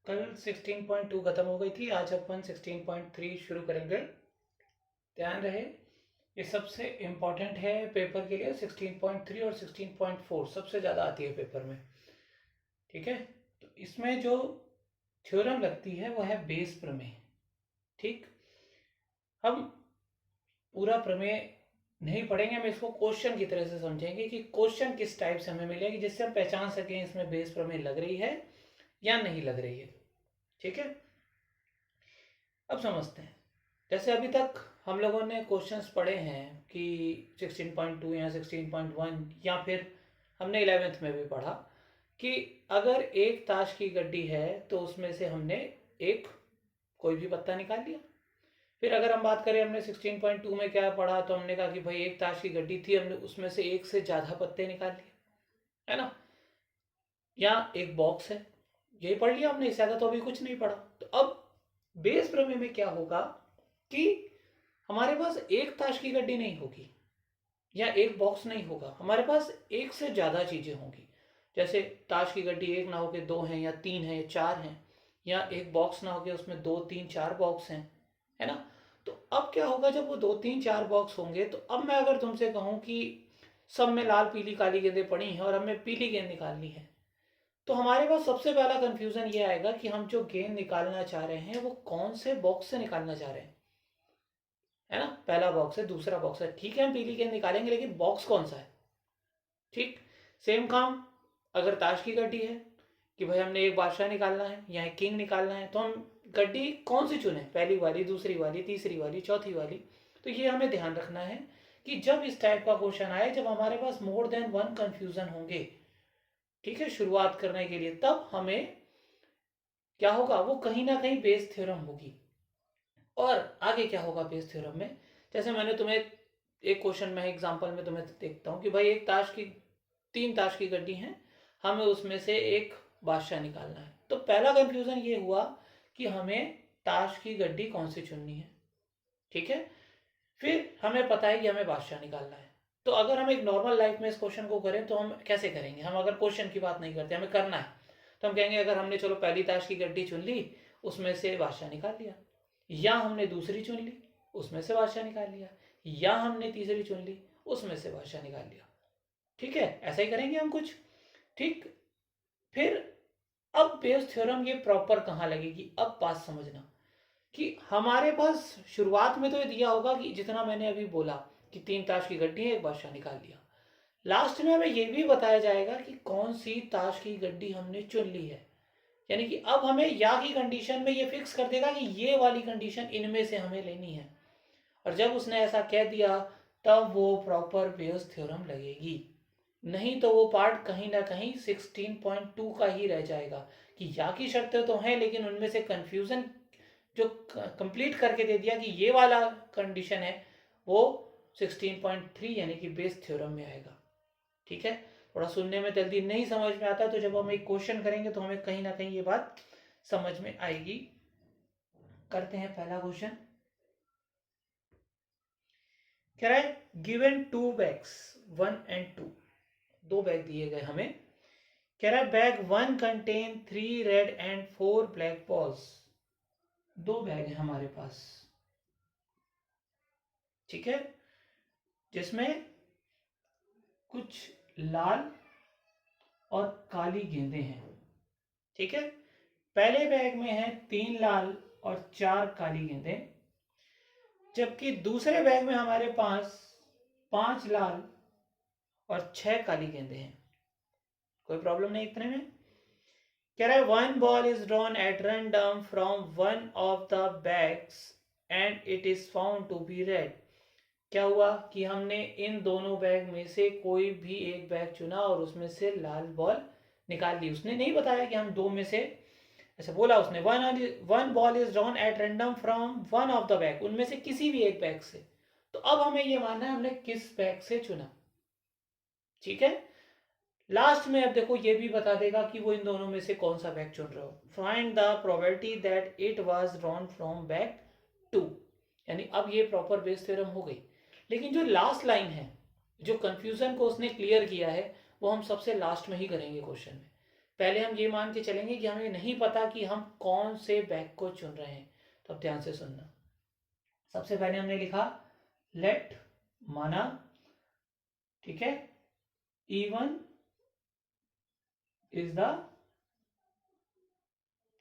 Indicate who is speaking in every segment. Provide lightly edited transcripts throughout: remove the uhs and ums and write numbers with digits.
Speaker 1: कल 16.2 खत्म हो गई थी, आज अपन 16.3 शुरू करेंगे। ध्यान रहे, ये सबसे इम्पोर्टेंट है पेपर के लिए। 16.3 और 16.4 सबसे ज़्यादा आती है पेपर में। ठीक है, तो इसमें जो थ्योरम लगती है वो है बेस प्रमेय। ठीक, हम पूरा प्रमेय नहीं पढ़ेंगे, हम इसको क्वेश्चन की तरह से समझेंगे कि क्वेश्चन किस टाइप से हमें मिलेगी, जिससे हम पहचान सकें इसमें बेस प्रमेय लग रही है या नहीं लग रही है। ठीक है, अब समझते हैं। जैसे अभी तक हम लोगों ने क्वेश्चंस पढ़े हैं कि 16.2 या 16.1, या फिर हमने 11th में भी पढ़ा कि अगर एक ताश की गड्डी है तो उसमें से हमने एक कोई भी पत्ता निकाल लिया। फिर अगर हम बात करें, हमने 16.2 में क्या पढ़ा, तो हमने कहा कि भाई एक ताश की गड्डी थी, हमने उसमें से एक से ज़्यादा पत्ते निकाल लिए, है ना। या एक बॉक्स है, यही पढ़ लिया हमने, इससे ज़्यादा तो अभी कुछ नहीं पढ़ा। तो अब बेस प्रमेय में क्या होगा कि हमारे पास एक ताश की गड्डी नहीं होगी या एक बॉक्स नहीं होगा, हमारे पास एक से ज़्यादा चीज़ें होंगी। जैसे ताश की गड्डी एक ना हो के दो हैं या तीन हैं या चार हैं, या एक बॉक्स ना हो के उसमें दो तीन चार बॉक्स हैं, है ना। तो अब क्या होगा, जब वो दो तीन चार बॉक्स होंगे, तो अब मैं अगर तुमसे कहूँ कि सब में लाल पीली काली गेंदें पड़ी हैं और हमें पीली गेंद निकालनी है, तो हमारे पास सबसे पहला कंफ्यूजन ये आएगा कि हम जो गेंद निकालना चाह रहे हैं वो कौन से बॉक्स से निकालना चाह रहे हैं, है ना। पहला बॉक्स है, दूसरा बॉक्स है, ठीक है, हम पीली गेंद निकालेंगे, लेकिन बॉक्स कौन सा है। ठीक, सेम काम अगर ताश की गड्डी है कि भाई हमने एक बादशाह निकालना है या एक किंग निकालना है, तो हम गड्डी कौन सी चुने, पहली वाली, दूसरी वाली, तीसरी वाली, चौथी वाली। तो ये हमें ध्यान रखना है कि जब इस टाइप का क्वेश्चन आए, जब हमारे पास मोर देन वन कंफ्यूजन होंगे, ठीक है, शुरुआत करने के लिए, तब हमें क्या होगा, वो कहीं ना कहीं बेस थ्योरम होगी। और आगे क्या होगा बेस थ्योरम में, जैसे मैंने तुम्हें एक क्वेश्चन में एग्जांपल में तुम्हें देखता हूँ कि भाई एक ताश की, तीन ताश की गड्डी है, हमें उसमें से एक बादशाह निकालना है। तो पहला कंफ्यूजन ये हुआ कि हमें ताश की गड्डी कौन सी चुननी है। ठीक है, फिर हमें पता है कि हमें बादशाह निकालना है। तो अगर हम एक नॉर्मल लाइफ में इस क्वेश्चन को करें तो हम कैसे करेंगे, हम अगर क्वेश्चन की बात नहीं करते, हमें करना है, तो हम कहेंगे अगर हमने चलो पहली ताश की गड्डी चुन ली, उसमें से बादशाह निकाल लिया, या हमने दूसरी चुन ली, उसमें से बादशाह निकाल लिया, या हमने तीसरी चुन ली, उसमें से बादशाह निकाल लिया। ठीक है, ऐसा ही करेंगे हम कुछ। ठीक, फिर अब बेस थ्योरम ये प्रॉपर कहाँ लगेगी, अब बात समझना कि हमारे पास शुरुआत में तो ये दिया होगा कि जितना मैंने अभी बोला कि तीन ताश की गड्डी है, एक बादशाह निकाल लिया। लास्ट में हमें यह भी बताया जाएगा कि कौन सी ताश की गड्डी हमने चुन ली है, यानी कि अब हमें या की कंडीशन में ये फिक्स कर देगा कि ये वाली कंडीशन इनमें से हमें लेनी है। और जब उसने ऐसा कह दिया, तब वो प्रॉपर बेयस थ्योरम लगेगी। नहीं तो वो पार्ट कहीं ना कहीं 16.2 का ही रह जाएगा कि या की शर्तें तो हैं, लेकिन उनमें से कंफ्यूजन जो कंप्लीट करके दे दिया कि ये वाला कंडीशन है, वो 16.3 यानी कि बेस थ्योरम में आएगा। ठीक है, थोड़ा सुनने में जल्दी नहीं समझ में आता, तो जब हम एक क्वेश्चन करेंगे तो हमें कहीं ना कहीं ये बात समझ में आएगी। करते हैं पहला क्वेश्चन। कह रहा है गिवन टू बैग्स 1 and 2, दो बैग दिए गए हमें। कह रहा है bag 1 contain 3 red and 4 black balls. दो बैग है हमारे पास, ठीक है, जिसमें कुछ लाल और काली गेंदें हैं। ठीक है, पहले बैग में है 3 लाल और 4 काली गेंदें, जबकि दूसरे बैग में हमारे पास 5 लाल और 6 काली गेंदें हैं। कोई प्रॉब्लम नहीं इतने में। कह रहा है one ball is drawn at random from one of the bags and it is found to be red. क्या हुआ कि हमने इन दोनों बैग में से कोई भी एक बैग चुना और उसमें से लाल बॉल निकाल ली। उसने नहीं बताया कि हम दो में से, ऐसा बोला उसने, one ball is drawn at random from one of the bag, उनमें से किसी भी एक बैग से। तो अब हमें ये मानना है हमने किस बैग से चुना। ठीक है, लास्ट में अब देखो ये भी बता देगा कि वो इन दोनों में से कौन सा बैग चुन रहे हो। Find the probability that it was drawn from bag 2, यानी अब ये प्रॉपर बेस थ्योरम हो गई। लेकिन जो लास्ट लाइन है, जो कंफ्यूजन को उसने क्लियर किया है, वो हम सबसे लास्ट में ही करेंगे क्वेश्चन में। पहले हम ये मान के चलेंगे कि हमें नहीं पता कि हम कौन से बैग को चुन रहे हैं। तो अब ध्यान से सुनना। सबसे पहले हमने लिखा लेट माना, ठीक है, E1 is the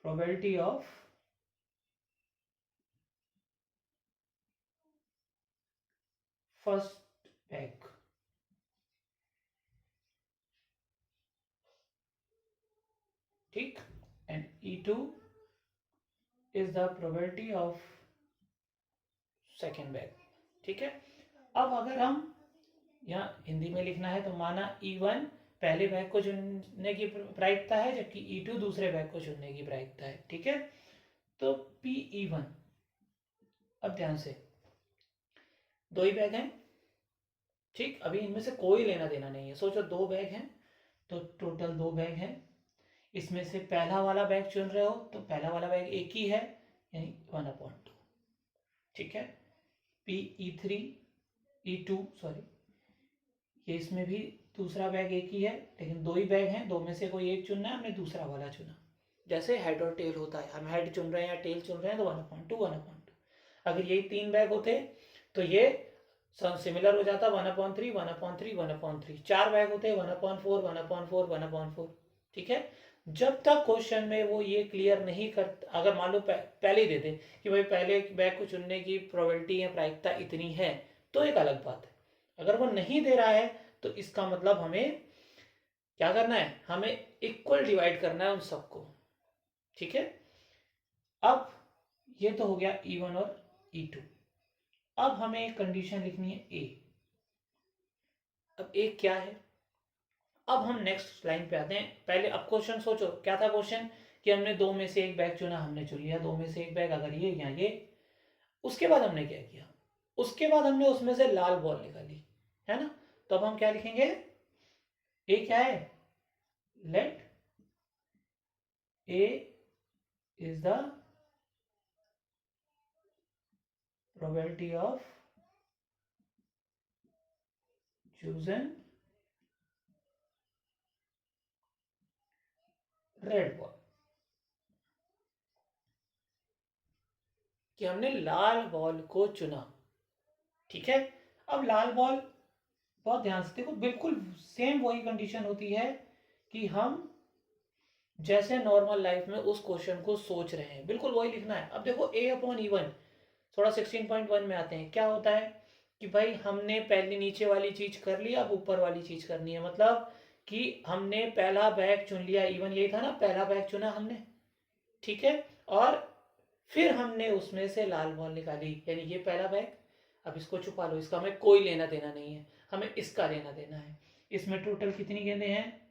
Speaker 1: probability of first bag, ठीक, and E2 is the probability of second bag, ठीक है। अब अगर हम यहाँ हिंदी में लिखना है तो माना E1 पहले बैग को चुनने की प्रायिकता है, जबकि E2 दूसरे बैग को चुनने की प्रायिकता है, ठीक है। तो PE1, अब ध्यान से, दो ही बैग हैं, ठीक, अभी इनमें से कोई लेना देना नहीं है। सोचो दो बैग हैं तो टोटल दो बैग हैं, इसमें से पहला वाला बैग चुन रहे हो तो पहला वाला बैग एक ही है, यानी 1/2, ठीक है। PE3 E2 सॉरी, ये इसमें भी दूसरा बैग एक ही है, लेकिन दो ही बैग हैं, दो में से कोई एक चुनना है, हमने दूसरा वाला चुना। जैसे हेड और टेल होता है, हम हेड चुन रहे हैं या टेल चुन रहे हैं तो 1/2 1/2। अगर यही तीन बैग होते तो ये सिमिलर हो जाता 1/3 1/3 1/3। चार बैग होते 1/4 1/4 1/4, ठीक है। जब तक क्वेश्चन में वो ये क्लियर नहीं कर, अगर मान लो पहले ही दे दे कि भाई पहले बैग को चुनने की प्रोबेबिलिटी या प्रायिकता इतनी है, तो एक अलग बात है। अगर वो नहीं दे रहा है तो इसका मतलब हमें क्या करना है, हमें इक्वल डिवाइड करना है उन सबको, ठीक है। अब ये तो हो गया E1 और E2। अब हमें एक कंडीशन लिखनी है ए। अब ए क्या है, अब हम नेक्स्ट लाइन पे आते हैं। पहले अब क्वेश्चन सोचो, क्या था क्वेश्चन, कि हमने दो में से एक बैग चुना, हमने चुन लिया दो में से एक बैग, अगर ये या ये। उसके बाद हमने क्या किया, उसके बाद हमने उसमें से लाल बॉल निकाली, है ना। तो अब हम क्या लिखेंगे, ए क्या है, let A is the probability of chosen red ball, कि हमने लाल बॉल को चुना, ठीक है। अब लाल बॉल, बहुत ध्यान से देखो, बिल्कुल सेम वही कंडीशन होती है कि हम जैसे नॉर्मल लाइफ में उस क्वेश्चन को सोच रहे हैं, बिल्कुल वही लिखना है। अब देखो A/E1, थोड़ा 16.1 में आते हैं। क्या होता है कि भाई हमने पहले नीचे वाली चीज कर ली, अब ऊपर वाली चीज करनी है। मतलब कि हमने पहला बैग चुन लिया, E1 यही था ना, पहला बैग चुना हमने, ठीक है। और फिर हमने उसमें से लाल बॉल निकाली, यानी ये पहला बैग। अब इसको छुपा लो, इसका हमें कोई लेना देना नहीं है, हमें इसका लेना देना है। इसमें टोटल कितनी गेंदें हैं,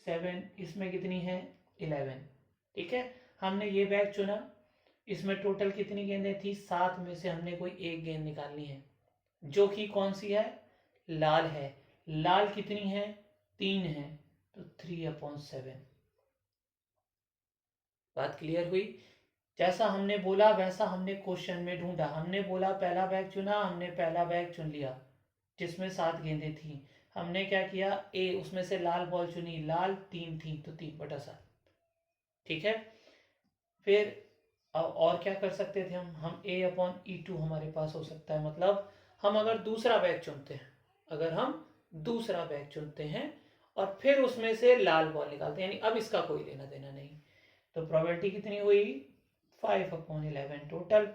Speaker 1: 7, इसमें कितनी है 11, ठीक है। हमने ये बैग चुना, इसमें टोटल कितनी गेंदें थी, 7 में से हमने कोई एक गेंद निकालनी है, जो कि कौन सी है, लाल है। लाल कितनी है, 3 है, तो 3/7। बात क्लियर हुई। जैसा हमने बोला वैसा हमने क्वेश्चन में ढूंढा। हमने बोला पहला बैग चुना, हमने पहला बैग चुन लिया जिसमें 7 गेंदें थी। हमने क्या किया, ए, उसमें से लाल बॉल चुनी, लाल 3 थी तो 3/7, ठीक है। फिर और क्या कर सकते थे हम A/E2 हमारे पास हो सकता है। मतलब हम अगर दूसरा बैग चुनते हैं, अगर हम दूसरा बैग चुनते हैं और फिर उसमें से लाल बॉल निकालते हैं, यानी अब इसका कोई लेना देना नहीं, तो प्रोबेबिलिटी कितनी हुई, 5/11 टोटल।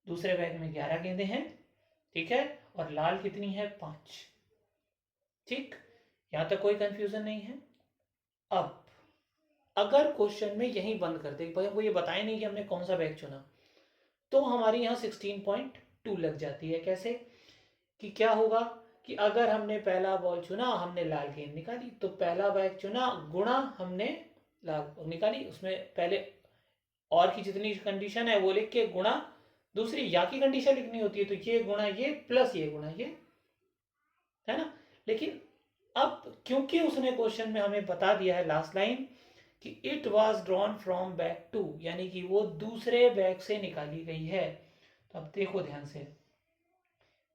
Speaker 1: दूसरे बैग में 11 गेंदें हैं, ठीक है, और लाल कितनी है, 5, ठीक। यहां तक कोई कंफ्यूजन नहीं है। अब अगर क्वेश्चन में यही बंद कर दे, भाई वो ये बताए नहीं कि हमने कौन सा बैग चुना, तो हमारी यहाँ 16.2 लग जाती है। कैसे, कि क्या होगा कि अगर हमने पहला बॉल चुना, हमने लाल गेंद निकाली, तो पहला बैग चुना गुणा हमने लाल निकाली, उसमें पहले और की जितनी कंडीशन है वो लिख के गुणा दूसरी या की कंडीशन लिखनी होती है, तो ये गुणा ये प्लस ये गुणा ये, है ना। लेकिन अब क्योंकि उसने क्वेश्चन में हमें बता दिया है लास्ट लाइन कि it was drawn from bag 2, यानी कि वो दूसरे बैग से निकाली गई है। तो अब देखो ध्यान से,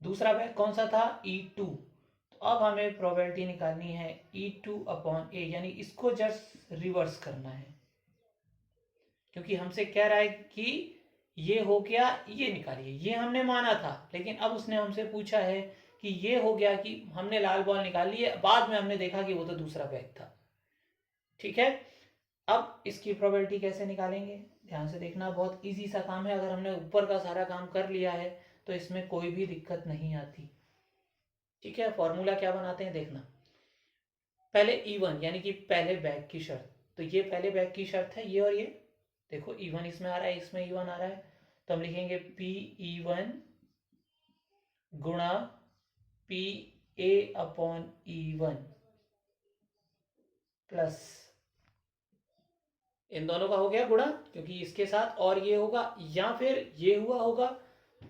Speaker 1: दूसरा बैग कौन सा था, E2, तो अब हमें प्रोबेबिलिटी निकालनी है E2/A, यानी इसको जस्ट रिवर्स करना है, क्योंकि हमसे कह रहा है कि ये हो गया, ये निकालिए, ये हमने माना था, लेकिन अब उसने हमसे पूछा है कि ये हो गया कि हमने लाल बॉल निकाल ली है, बाद में हमने देखा कि वो तो दूसरा बैग था। ठीक है, अब इसकी प्रोबेबिलिटी कैसे निकालेंगे, ध्यान से देखना, बहुत इजी सा काम है। अगर हमने ऊपर का सारा काम कर लिया है तो इसमें कोई भी दिक्कत नहीं आती। ठीक है, फॉर्मूला क्या बनाते हैं देखना। पहले E1 यानी कि पहले बैग की शर्त, तो ये पहले बैग की शर्त है, ये और ये देखो E1 इसमें आ रहा है, इसमें E1 आ रहा है, तो हम लिखेंगे PE1 गुणा PA/E1 प्लस, इन दोनों का हो गया गुणा, क्योंकि इसके साथ और ये होगा, या फिर ये हुआ होगा,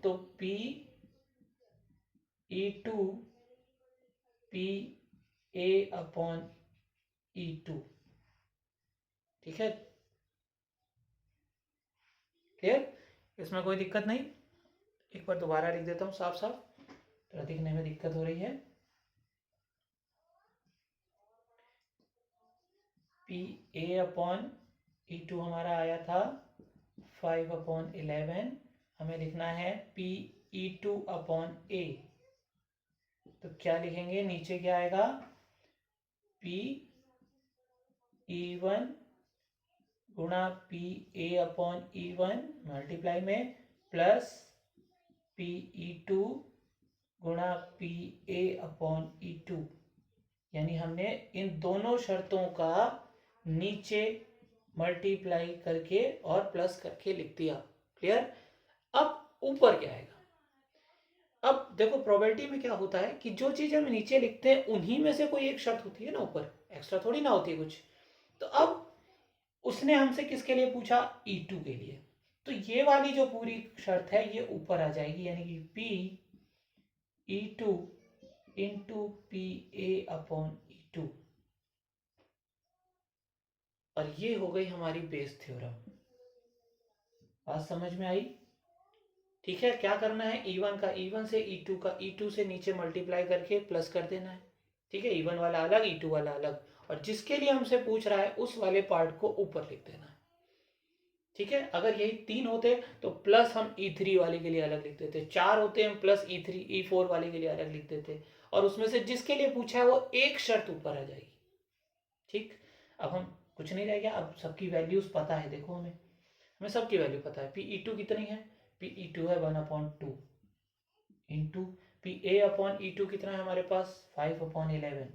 Speaker 1: तो PE2 PA/E2। ठीक है, क्लियर, इसमें कोई दिक्कत नहीं। एक बार दोबारा लिख देता हूँ साफ साफ, तो दिखने में दिक्कत हो रही है। PA/E2 हमारा आया था 5/11, हमें लिखना है PE2/A, तो क्या लिखेंगे, नीचे क्या आएगा, PE1 गुणा PA/E1 मल्टीप्लाई में प्लस PE2 गुणा PA/E2, यानी हमने इन दोनों शर्तों का नीचे मल्टीप्लाई करके और प्लस करके लिख दिया। क्लियर, अब ऊपर क्या आएगा, अब देखो प्रोबेबिलिटी में क्या होता है कि जो चीज हम नीचे लिखते हैं उन्हीं में से कोई एक शर्त होती है ना, ऊपर एक्स्ट्रा थोड़ी ना होती है कुछ। तो अब उसने हमसे किसके लिए पूछा, E2 के लिए, तो ये वाली जो पूरी शर्त है ये ऊपर आ जाएगी, यानी कि PE2 इंटू PA/E2, और ये हो गई हमारी बेस थ्योरम। बात समझ में आई। ठीक है, क्या करना है, E1 का E1 से, E2 का E2 से नीचे मल्टीप्लाई करके प्लस कर देना है। ठीक है, E1 वाला अलग, E2 वाला अलग, और जिसके लिए हमसे पूछ रहा है उस वाले पार्ट को ऊपर लिख देना है। ठीक है, अगर यही 3 होते तो प्लस हम E3 वाले के लिए अलग लिख देते, 4 होते हम प्लस E4 वाले के लिए अलग लिख देते, और उसमें से जिसके लिए पूछा है वो एक शर्त ऊपर आ जाएगी। ठीक, अब हम कुछ नहीं रह गया, अब सबकी वैल्यूज पता है, देखो हमें सबकी वैल्यू पता है। PE2 कितनी है, PE2 है 1/2 इंटू PA/E2 कितना है हमारे पास 5/11।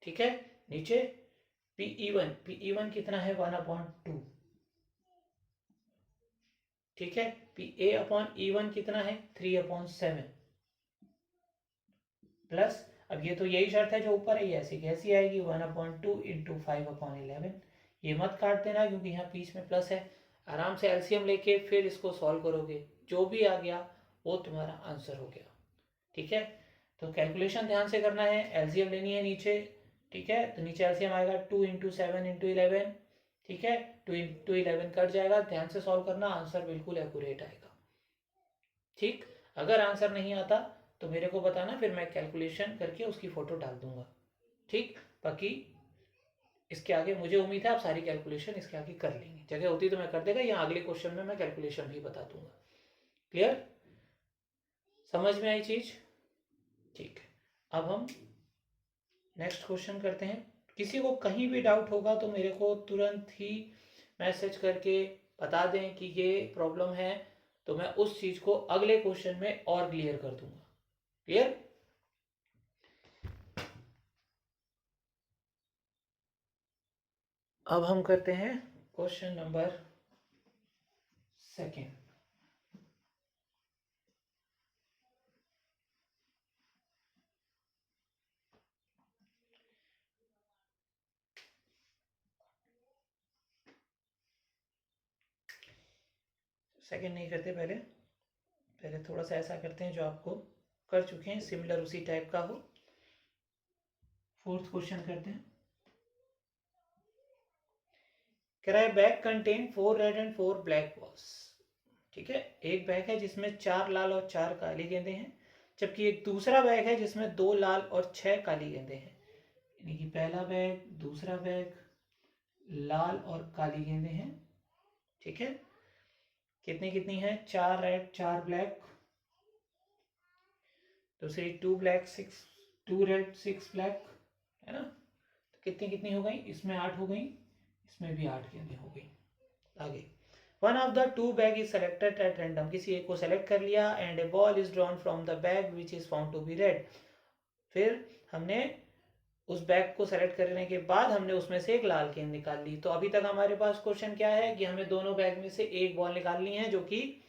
Speaker 1: ठीक है, नीचे PE1 कितना है 1/2। ठीक है, PA/E1 कितना है 3/7 प्लस, अब ये तो यही शर्त है जो ऊपर है, ये ऐसी कैसी आएगी 1/2 इंटू 5/11। ये मत काट देना क्योंकि यहाँ बीच में प्लस है, आराम से एलसीएम लेके फिर इसको सॉल्व करोगे, जो भी आ गया वो तुम्हारा आंसर हो गया। ठीक है, तो कैलकुलेशन ध्यान से करना है, एलसीएम लेनी है नीचे। ठीक है, तो नीचे एलसीएम आएगा 2 इंटू 7 इंटू 11। ठीक है, 2 इंटू 11 कट जाएगा, ध्यान से सॉल्व करना, आंसर बिल्कुल एक्यूरेट आएगा। ठीक, अगर आंसर नहीं आता तो मेरे को बताना, फिर मैं कैलकुलेशन करके उसकी फोटो डाल दूंगा। ठीक, बाकी इसके आगे मुझे उम्मीद है आप सारी कैलकुलेशन इसके आगे कर लेंगे, जगह होती तो मैं कर देगा, या अगले क्वेश्चन में मैं कैलकुलेशन भी बता दूंगा। क्लियर, समझ में आई चीज। ठीक है, अब हम नेक्स्ट क्वेश्चन करते हैं। किसी को कहीं भी डाउट होगा तो मेरे को तुरंत ही मैसेज करके बता दें कि ये प्रॉब्लम है, तो मैं उस चीज को अगले क्वेश्चन में और क्लियर कर दूंगा। क्लियर, अब हम करते हैं क्वेश्चन नंबर 2। सेकंड नहीं करते, पहले पहले थोड़ा सा ऐसा करते हैं जो आपको कर चुके हैं, सिमिलर उसी टाइप का हो। 4th क्वेश्चन करते हैं। कह रहा है bag contain 4 red and 4 black balls. ठीक है, एक बैग है जिसमें 4 लाल और 4 काले गेंदे हैं, जबकि एक दूसरा बैग है जिसमें 2 लाल और 6 काली गेंदें हैं, यानी कि पहला बैग, दूसरा बैग, लाल और काली गेंदें हैं। ठीक है, कितनी कितनी है? 4 रेड 4 ब्लैक, दूसरी 2 ब्लैक 6, 2 रेड 6 ब्लैक, है ना। तो कितनी कितनी हो गई? इसमें 8 हो गई, इसमें भी 8 गेंदें हो गई। आगे, one of the two bag is selected at random, किसी एक को सेलेक्ट कर लिया, and a ball is drawn from the bag which is found to be red. फिर हमने उस बैग को सेलेक्ट करने के बाद हमने उसमें से एक लाल गेंद निकाल ली। तो अभी तक हमारे पास क्वेश्चन क्या है कि हमें दोनों बैग में से एक बॉल निकालनी है जो कि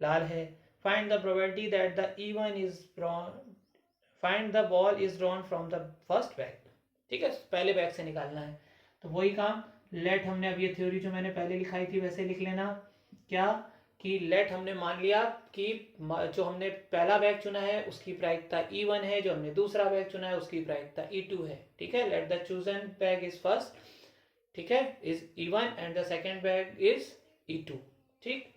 Speaker 1: लाल है। Find the probability that the even is find the ball is drawn from the first bag. ठीक है, पहले बैग से निकालना है। तो वही काम लेट हमने, अब ये थ्योरी जो मैंने पहले लिखाई थी वैसे लिख लेना। क्या कि लेट हमने मान लिया कि जो हमने पहला बैग चुना है उसकी प्रायिकता E1 है, जो हमने दूसरा बैग चुना है उसकी प्रायिकता E2 है। ठीक है, let the chosen bag is first, ठीक है, is E1 and the second bag is E2। ठीक,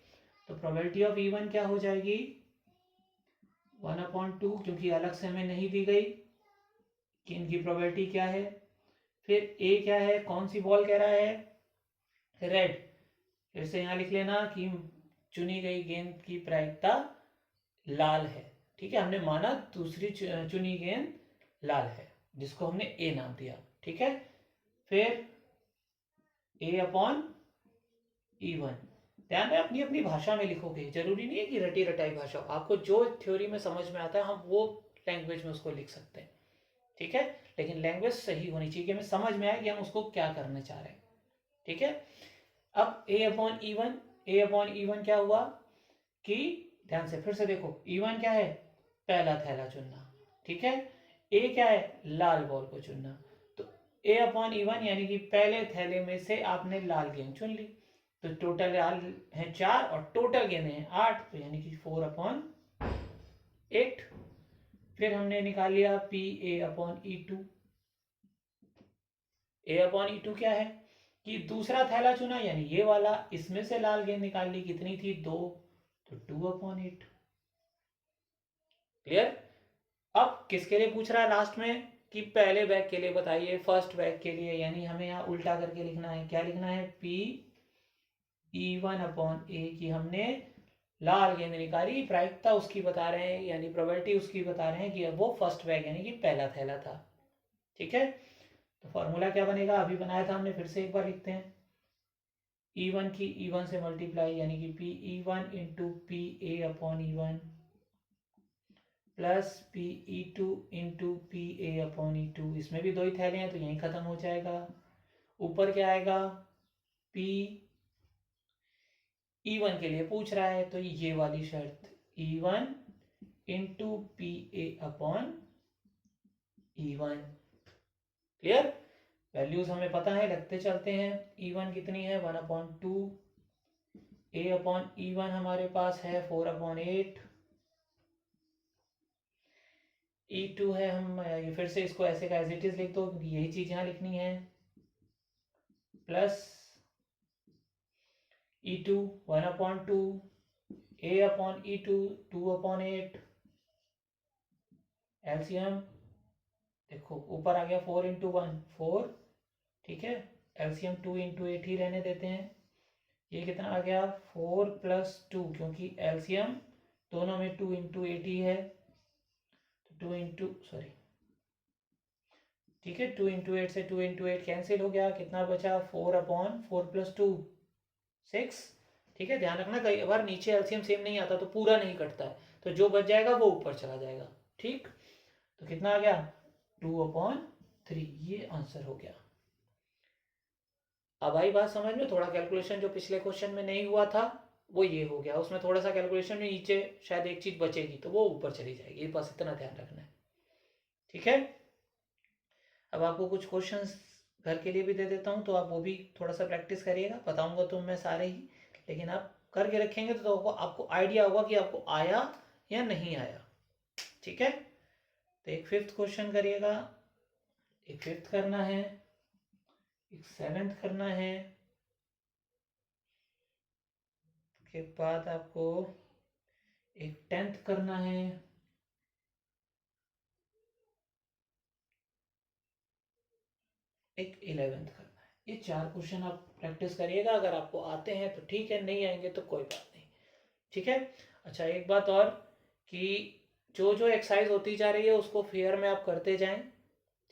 Speaker 1: तो प्रोबेबिलिटी ऑफ E1 क्या हो जाएगी? 1/2, क्योंकि अलग से हमें नहीं दी गई कि इनकी प्रोबेबिलिटी क्या है। फिर ए क्या है? कौन सी बॉल कह रहा है? रेड। फिर से यहाँ लिख लेना कि चुनी गई गेंद की प्रायिकता लाल है। ठीक है, हमने माना दूसरी चुनी गेंद लाल है जिसको हमने ए नाम दिया। ठीक है, फिर A/E1, ध्यान में अपनी अपनी भाषा में लिखोगे, जरूरी नहीं है कि रटी रटाई भाषा। आपको जो थ्योरी में समझ में आता है हम वो लैंग्वेज में उसको लिख सकते हैं। ठीक है, लेकिन लैंग्वेज सही होनी चाहिए कि हमें समझ में आए कि हम उसको क्या करना चाह रहे हैं। ठीक है, अब A/E1 क्या हुआ कि ध्यान से फिर से देखो, E1 क्या है? पहला थैला चुनना। ठीक है, ए क्या है? लाल बॉल को चुनना। तो A/E1 यानी कि पहले थैले में से आपने लाल गेंद चुन ली, तो टोटल लाल है 4 और टोटल गेंदें हैं 8, तो यानी कि 4/8। फिर हमने निकाल लिया PA/E2। A/E2 क्या है कि दूसरा थैला चुना, यानी ये वाला, इसमें से लाल गेंद निकाल ली, कितनी थी? 2, तो 2/8। क्लियर? अब किसके लिए पूछ रहा है लास्ट में कि पहले बैग के लिए बताइए, फर्स्ट बैग के लिए, यानी हमें यहाँ उल्टा करके लिखना है। क्या लिखना है? PE1/A की हमने लाल गेंद निकाली, प्रायिकता उसकी बता रहे हैं, यानी प्रोबेबिलिटी उसकी बता रहे हैं कि वो फर्स्ट बैग यानी कि पहला थैला था। ठीक है, तो फॉर्मूला क्या बनेगा? अभी बनाया था हमने, फिर से एक बार लिखते हैं। E1 की E1 से मल्टीप्लाई, यानी कि PE1 into PA/E1 plus PE2 into PA/E2। इसमें भी 2 ही थैले हैं तो यहीं खत्म हो जाएगा। ऊपर क्या आएगा? E1 के लिए पूछ रहा है तो ये वाली शर्त, E1 into PA/E1। Clear? Values हमें पता है, लगते चलते हैं। E1 कितनी है? 1/2। A/E1 हमारे पास है 4/8। E2 है, हम ये फिर से इसको ऐसे का एज इट इज लिख दो क्योंकि यही चीज यहाँ लिखनी है, प्लस E2 1/2, A/E2 2/8। एलसीएम देखो ऊपर आ गया 4 इंटू 1 4। ठीक है, एलसीएम 2 इंटू 8 ही रहने देते हैं। ये कितना आ गया? 4 प्लस 2, क्योंकि एलसीएम दोनों में 2 इंटू 8 ही है, तो 2 इंटू सॉरी, ठीक है, 2 इंटू 8 से 2 इंटू 8 कैंसिल हो गया, कितना बचा? 4/4 प्लस 2 6। ठीक है, ध्यान रखना कई बार नीचे एलसीएम सेम नहीं आता तो पूरा नहीं कटता है, तो जो बच जाएगा वो ऊपर चला जाएगा। ठीक, तो कितना आ गया? 2/3, ये आंसर हो गया। अब आई बात समझ में, थोड़ा कैलकुलेशन जो पिछले क्वेश्चन में नहीं हुआ था वो ये हो गया, उसमें थोड़ा सा कैलकुलेशन में नीचे शायद एक चीज बचेगी तो वो ऊपर चली जाएगी, बस इतना ध्यान रखना है। ठीक है, अब आपको कुछ क्वेश्चंस घर के लिए भी दे देता हूँ तो आप वो भी थोड़ा सा प्रैक्टिस करिएगा, बताऊंगा तो मैं सारे ही, लेकिन आप करके रखेंगे तो आपको आइडिया होगा कि आपको आया या नहीं आया। ठीक है, तो एक 5th क्वेश्चन करिएगा, एक 5th करना है, एक 7th करना है, के बाद आपको एक 10th करना है, एक 11th करना है। ये 4 क्वेश्चन आप प्रैक्टिस करिएगा, अगर आपको आते हैं तो ठीक है, नहीं आएंगे तो कोई बात नहीं, ठीक है। अच्छा एक बात और कि जो जो एक्सरसाइज होती जा रही है उसको फेयर में आप करते जाएं,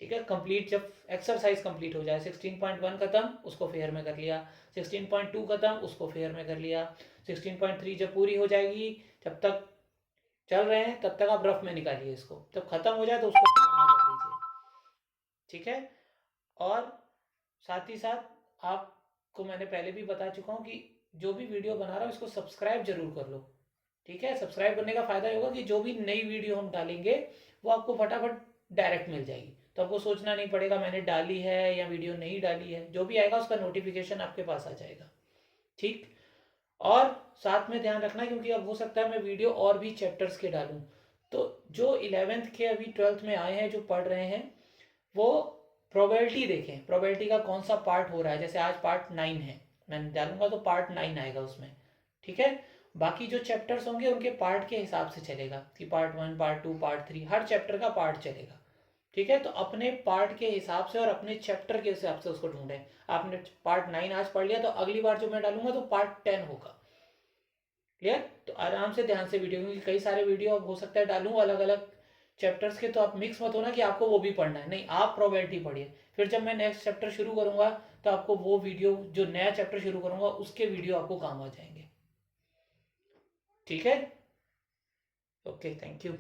Speaker 1: ठीक है। कंप्लीट जब एक्सरसाइज कंप्लीट हो जाए, 16.1 खत्म उसको फेयर में कर लिया, 16.2 खत्म उसको फेयर में कर लिया, 16.3 जब पूरी हो जाएगी, जब तक चल रहे हैं तब तक आप रफ में निकालिए इसको, जब खत्म हो जाए तो उसको फेयर में कर लीजिए, ठीक है। और साथ ही साथ आपको मैंने पहले भी बता चुका हूँ कि जो भी वीडियो बना रहा हूँ इसको सब्सक्राइब जरूर कर लो, ठीक है। सब्सक्राइब करने का फायदा होगा कि जो भी नई वीडियो हम डालेंगे वो आपको फटाफट डायरेक्ट मिल जाएगी, तो आपको सोचना नहीं पड़ेगा मैंने डाली है या वीडियो नहीं डाली है, जो भी आएगा उसका नोटिफिकेशन आपके पास आ जाएगा, ठीक। और साथ में ध्यान रखना क्योंकि अब हो सकता है मैं वीडियो और भी चैप्टर्स के डालूं, तो जो 11th के अभी 12th में आए हैं जो पढ़ रहे हैं वो प्रोबेबिलिटी देखें, प्रोबेबिलिटी का कौन सा पार्ट हो रहा है, जैसे आज पार्ट 9 है, मैं डालूंगा तो पार्ट 9 आएगा उसमें, ठीक है। बाकी जो चैप्टर्स होंगे उनके पार्ट के हिसाब से चलेगा कि पार्ट 1 पार्ट 2 पार्ट 3 हर चैप्टर का पार्ट चलेगा, ठीक है। तो अपने पार्ट के हिसाब से और अपने चैप्टर के हिसाब से उसको ढूंढें। आपने पार्ट 9 आज पढ़ लिया तो अगली बार जो मैं डालूंगा तो पार्ट 10 होगा, क्लियर। तो आराम से ध्यान से वीडियो, क्योंकि कई सारे वीडियो अब हो सकता है डालूं अलग अलग चैप्टर्स के, तो आप मिक्स मत होना कि आपको वो भी पढ़ना है, नहीं आप प्रोबेबिलिटी पढ़िए, फिर जब मैं नेक्स्ट चैप्टर शुरू करूंगा तो आपको वो वीडियो जो नया चैप्टर शुरू करूंगा उसके वीडियो आपको काम आ जाएंगे, ठीक है। Okay thank you.